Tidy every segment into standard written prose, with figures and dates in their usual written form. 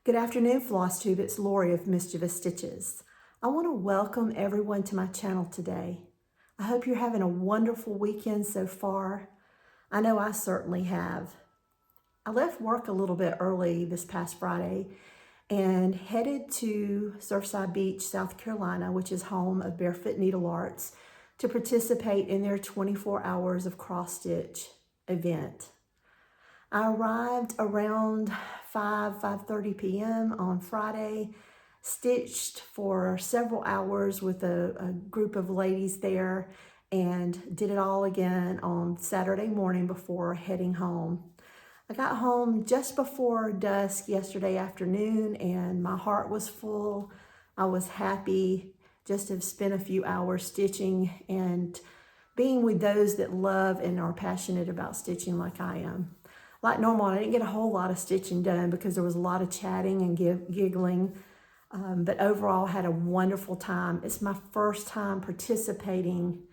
Good afternoon, Flosstube. It's Lori of Mischievous Stitches. I want to welcome everyone to my channel today. I hope you're having a wonderful weekend so far. I know I certainly have. I left work a little bit early this past Friday and headed to Surfside Beach, South Carolina, which is home of Barefoot Needlearts, to participate in their 24 hours of cross-stitch event. I arrived around 5:30 p.m. on Friday, stitched for several hours with a group of ladies there, and did it all again on Saturday morning before heading home. I got home just before dusk yesterday afternoon and my heart was full. I was happy just to have spent a few hours stitching and being with those that love and are passionate about stitching like I am. Like normal, I didn't get a whole lot of stitching done because there was a lot of chatting and giggling, but overall I had a wonderful time. It's my first time participating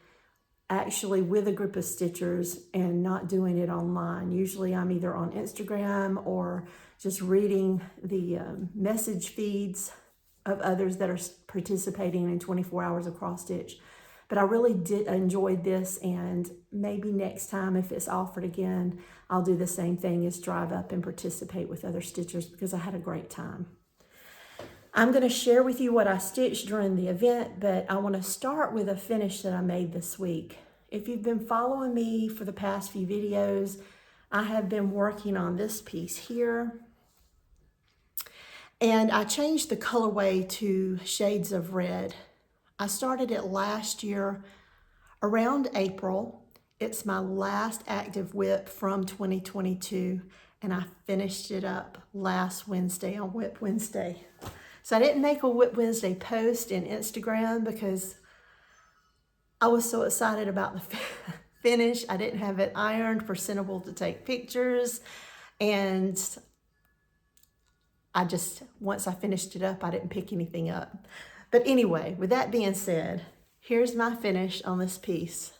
actually with a group of stitchers and not doing it online. Usually I'm either on Instagram or just reading the message feeds of others that are participating in 24 hours of cross stitch. But I really did enjoy this, and maybe next time if it's offered again, I'll do the same thing as drive up and participate with other stitchers because I had a great time. I'm going to share with you what I stitched during the event, but I want to start with a finish that I made this week. If you've been following me for the past few videos, I have been working on this piece here. And I changed the colorway to shades of red. I started it last year around April. It's my last active whip from 2022, and I finished it up last Wednesday on Whip Wednesday. So I didn't make a Whip Wednesday post in Instagram because I was so excited about the finish. I didn't have it ironed, presentable to take pictures, and once I finished it up, I didn't pick anything up. But anyway, with that being said, here's my finish on this piece.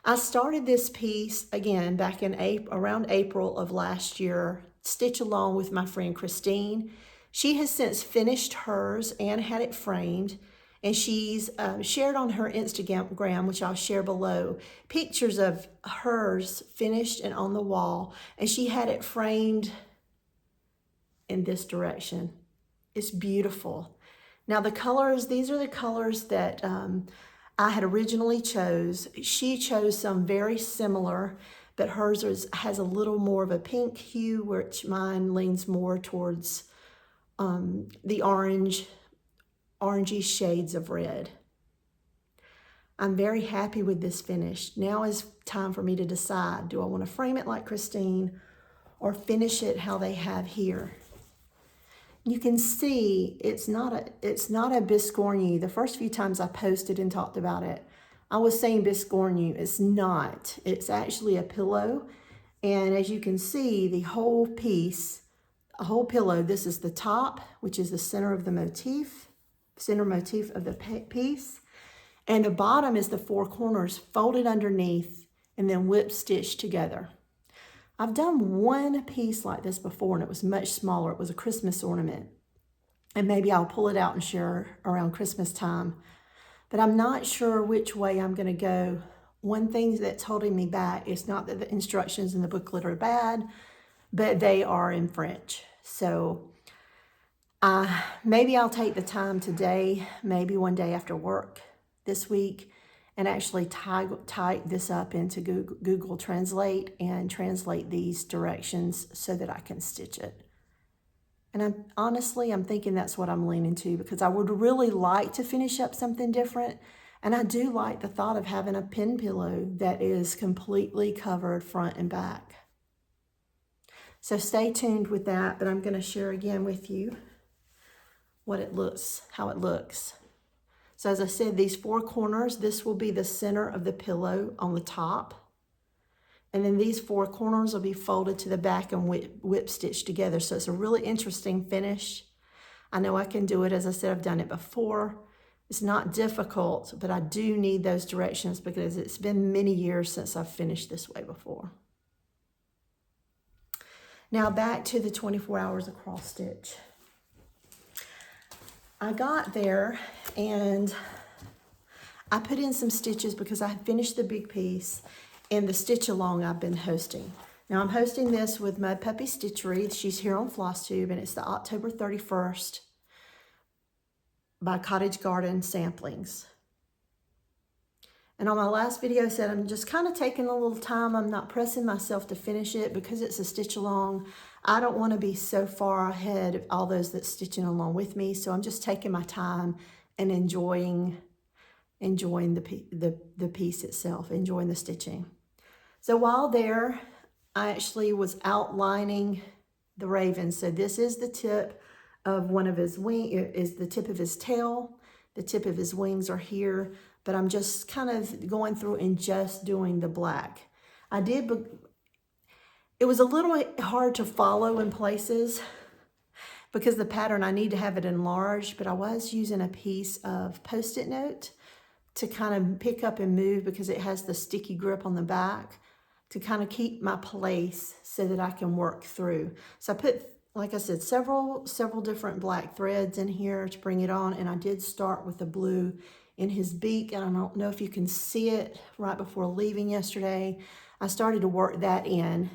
I started this piece again back in around April of last year, stitch along with my friend Christine. She has since finished hers and had it framed, and she's shared on her Instagram, which I'll share below, pictures of hers finished and on the wall, and she had it framed in this direction. It's beautiful. Now the colors, these are the colors that I had originally chose. She chose some very similar, but hers has a little more of a pink hue, which mine leans more towards the orangey shades of red. I'm very happy with this finish. Now is time for me to decide, do I want to frame it like Christine or finish it how they have here? You can see it's not a biscornu. The first few times I posted and talked about it, I was saying biscornu. It's not. It's actually a pillow. And as you can see, the whole piece, a whole pillow, this is the top, which is the center of the motif, center motif of the piece. And the bottom is the four corners folded underneath and then whip stitched together. I've done one piece like this before and it was much smaller. It was a Christmas ornament. And maybe I'll pull it out and share around Christmas time. But I'm not sure which way I'm going to go. One thing that's holding me back is not that the instructions in the booklet are bad, but they are in French. So maybe I'll take the time today, maybe one day after work this week, and actually type this up into Google Translate and translate these directions so that I can stitch it. And I'm thinking that's what I'm leaning to because I would really like to finish up something different. And I do like the thought of having a pin pillow that is completely covered front and back. So stay tuned with that, but I'm going to share again with you what it looks, how it looks. So as I said, these four corners, this will be the center of the pillow on the top. And then these four corners will be folded to the back and whip stitched together. So it's a really interesting finish. I know I can do it. As I said, I've done it before. It's not difficult, but I do need those directions because it's been many years since I've finished this way before. Now back to the 24 hours of cross stitch. I got there and I put in some stitches because I had finished the big piece and the stitch along I've been hosting. Now I'm hosting this with Mudpuppy Stitchery. She's here on Flosstube, and it's the October 31st by Cottage Garden samplings. And on my last video I said I'm just kind of taking a little time. I'm not pressing myself to finish it because it's a stitch along. I don't want to be so far ahead of all those that's stitching along with me. So I'm just taking my time and enjoying the piece itself, enjoying the stitching. So while there, I actually was outlining the raven. So this is the tip of one of his wings, is the tip of his tail. The tip of his wings are here, but I'm just kind of going through and just doing the black. It was a little hard to follow in places because the pattern, I need to have it enlarged, but I was using a piece of Post-it note to kind of pick up and move because it has the sticky grip on the back to kind of keep my place so that I can work through. So I put, like I said, several different black threads in here to bring it on, and I did start with the blue in his beak, and I don't know if you can see it right before leaving yesterday. I started to work that in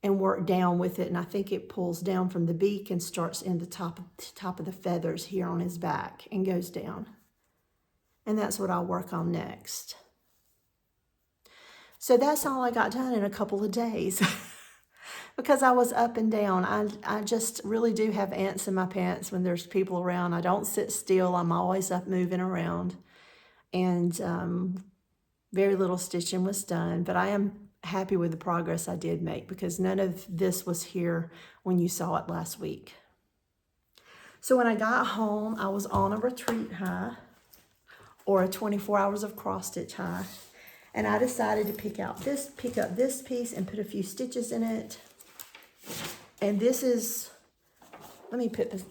and work down with it, and I think it pulls down from the beak and starts in the top of the feathers here on his back and goes down. And that's what I'll work on next. So that's all I got done in a couple of days because I was up and down. I just really do have ants in my pants when there's people around. I don't sit still. I'm always up moving around. And very little stitching was done, but I am happy with the progress I did make because none of this was here when you saw it last week. So when I got home, I was on a retreat high or a 24 hours of cross stitch high. And I decided to pick up this piece and put a few stitches in it. And this is, let me put this,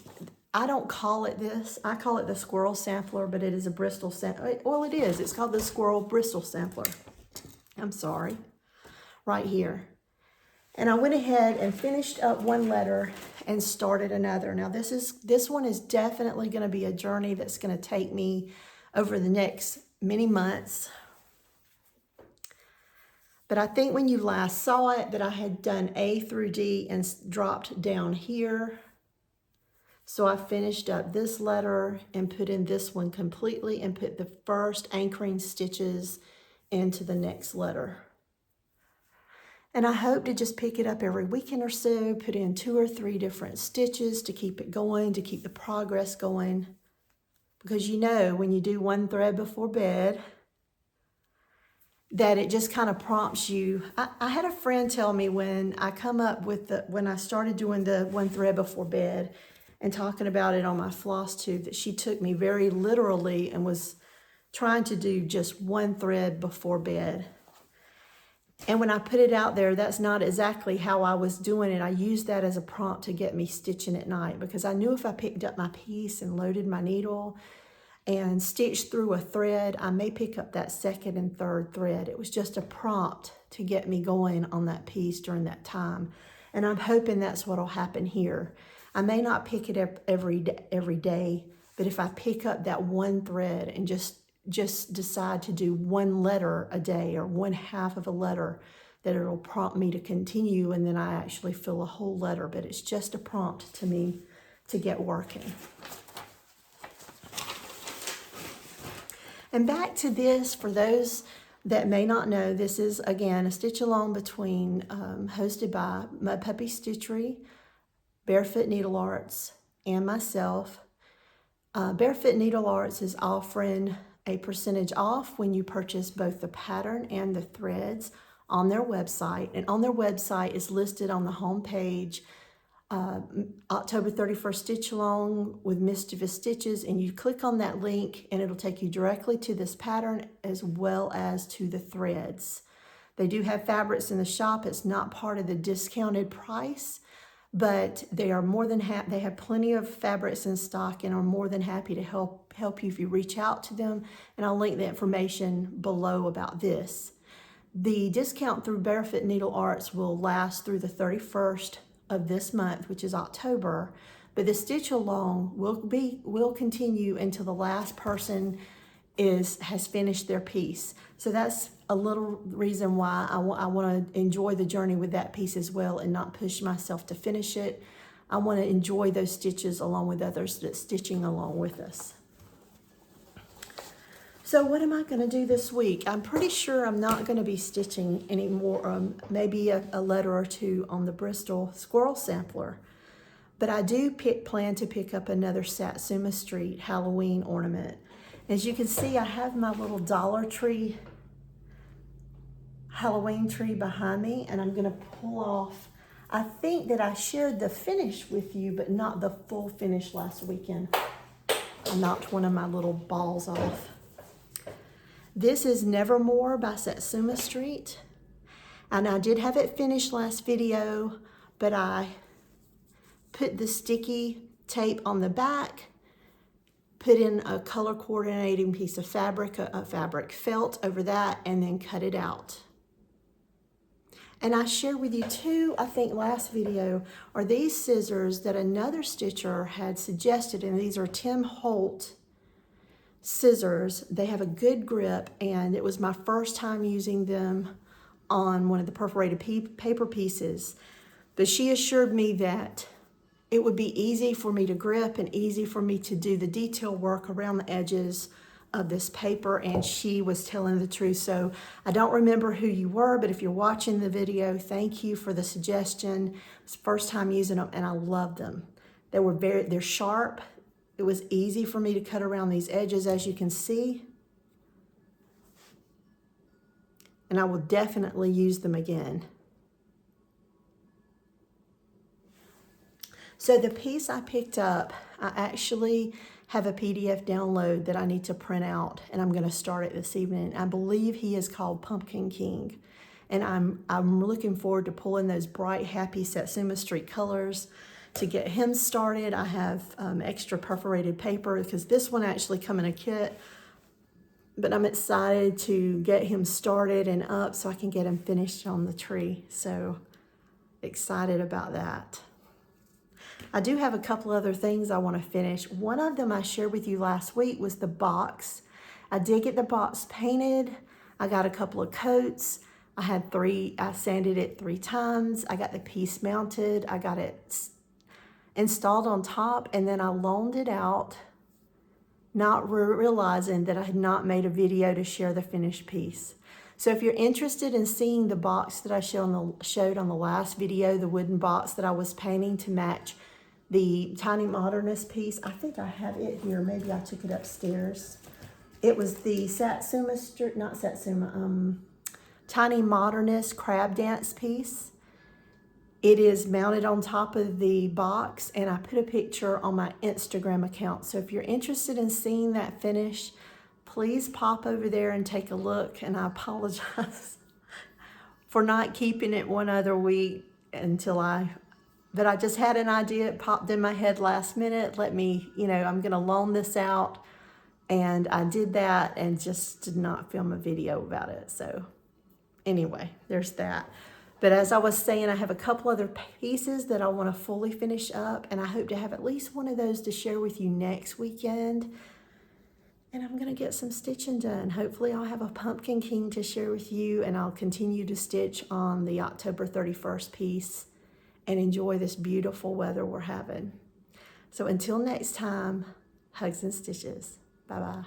I don't call it this. I call it the Squirrel Sampler, but it is a Bristol sampler. Well, it is. It's called the Squirrel Bristol Sampler. I'm sorry. Right here. And I went ahead and finished up one letter and started another. Now this one is definitely going to be a journey that's going to take me over the next many months. But I think when you last saw it that I had done A through D and dropped down here. So I finished up this letter and put in this one completely and put the first anchoring stitches into the next letter. And I hope to just pick it up every weekend or so, put in 2 or 3 different stitches to keep it going, to keep the progress going. Because you know, when you do one thread before bed, that it just kind of prompts you. I had a friend tell me when I come up with when I started doing the one thread before bed and talking about it on my Flosstube, that she took me very literally and was trying to do just one thread before bed. And when I put it out there, that's not exactly how I was doing it. I used that as a prompt to get me stitching at night because I knew if I picked up my piece and loaded my needle and stitched through a thread, I may pick up that second and third thread. It was just a prompt to get me going on that piece during that time. And I'm hoping that's what'll happen here. I may not pick it up every day, but if I pick up that one thread and just decide to do one letter a day or one half of a letter, that it'll prompt me to continue, and then I actually fill a whole letter. But it's just a prompt to me to get working. And back to this, for those that may not know, this is, again, a stitch along between, hosted by Mudpuppy Stitchery, Barefoot Needlearts, and myself. Barefoot Needlearts is offering a percentage off when you purchase both the pattern and the threads on their website. And on their website is listed on the home page, October 31st stitch along with Mischievous Stitches, and you click on that link and it'll take you directly to this pattern as well as to the threads. They do have fabrics in the shop. It's not part of the discounted price, but they are more than happy. They have plenty of fabrics in stock and are more than happy to help you if you reach out to them. And I'll link the information below about this. The discount through Barefoot Needlearts will last through the 31st of this month, which is October, but the stitch along will continue until the last person has finished their piece. So that's a little reason why I want to enjoy the journey with that piece as well and not push myself to finish it. I want to enjoy those stitches along with others that's stitching along with us. So what am I going to do this week? I'm pretty sure I'm not going to be stitching anymore, maybe a letter or two on the Bristol Squirrel Sampler. But I do plan to pick up another Satsuma Street Halloween ornament. As you can see, I have my little Dollar Tree Halloween tree behind me, and I'm going to pull off. I think that I shared the finish with you, but not the full finish last weekend. I knocked one of my little balls off. This is Nevermore by Satsuma Street. And I did have it finished last video, but I put the sticky tape on the back, put in a color coordinating piece of fabric, a fabric felt over that, and then cut it out. And I shared with you too, I think last video, are these scissors that another stitcher had suggested, and these are Tim Holt scissors. They have a good grip, and it was my first time using them on one of the perforated paper pieces. But she assured me that it would be easy for me to grip and easy for me to do the detail work around the edges of this paper, and she was telling the truth. So I don't remember who you were, but if you're watching the video, thank you for the suggestion. It's the first time using them, and I love them. They're sharp. It was easy for me to cut around these edges, as you can see. And I will definitely use them again. So the piece I picked up, I actually have a PDF download that I need to print out, and I'm going to start it this evening. I believe he is called Pumpkin King, and I'm looking forward to pulling those bright, happy Satsuma Street colors to get him started. I have extra perforated paper because this one actually come in a kit, but I'm excited to get him started and up so I can get him finished on the tree. So excited about that. I do have a couple other things I want to finish. One of them I shared with you last week was the box. I did get the box painted. I got a couple of coats. I sanded it 3 times. I got the piece mounted. I got it installed on top, and then I loaned it out, not realizing that I had not made a video to share the finished piece. So if you're interested in seeing the box that I showed on the last video, the wooden box that I was painting to match the Tiny Modernist piece, I think I have it here. Maybe I took it upstairs. It was the Tiny Modernist Crab Dance piece. It is mounted on top of the box, and I put a picture on my Instagram account. So if you're interested in seeing that finish, please pop over there and take a look. And I apologize for not keeping it one other week but I just had an idea. It popped in my head last minute. I'm gonna loan this out. And I did that and just did not film a video about it. So anyway, there's that. But as I was saying, I have a couple other pieces that I want to fully finish up, and I hope to have at least one of those to share with you next weekend. And I'm going to get some stitching done. Hopefully I'll have a Pumpkin King to share with you, and I'll continue to stitch on the October 31st piece and enjoy this beautiful weather we're having. So until next time, hugs and stitches. Bye-bye.